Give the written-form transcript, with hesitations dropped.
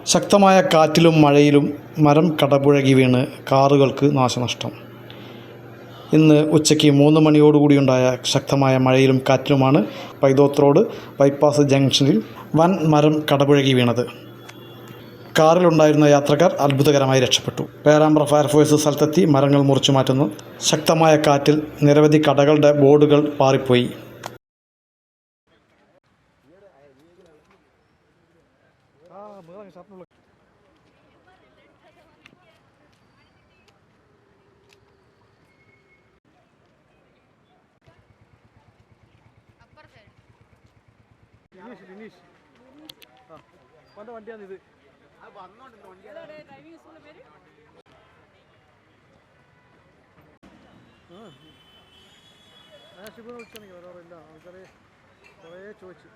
ശക്തമായ കാറ്റിലും മഴയിലും മരം കടപുഴകി വീണ് കാറുകൾക്ക് നാശനഷ്ടം. ഇന്ന് ഉച്ചയ്ക്ക് 3 മണിയോടുകൂടിയുണ്ടായ ശക്തമായ മഴയിലും കാറ്റിലുമാണ് പൈതോത്ത് റോഡ് ബൈപ്പാസ് ജംഗ്ഷനിൽ വൻ മരം കടപുഴകി വീണത്. കാറിലുണ്ടായിരുന്ന യാത്രക്കാർ അത്ഭുതകരമായി രക്ഷപ്പെട്ടു. പേരാമ്പ്ര ഫയർഫോഴ്സ് സ്ഥലത്തെത്തി മരങ്ങൾ മുറിച്ചു മാറ്റുന്നു. ശക്തമായ കാറ്റിൽ നിരവധി കടകളുടെ ബോർഡുകൾ പാറിപ്പോയി. വണ്ടിയാണിത്. ഷിബിനെ വിളിച്ചാണെങ്കിൽ വരാറില്ല. ആൾക്കാരെ കുറേ ചോദിച്ചു.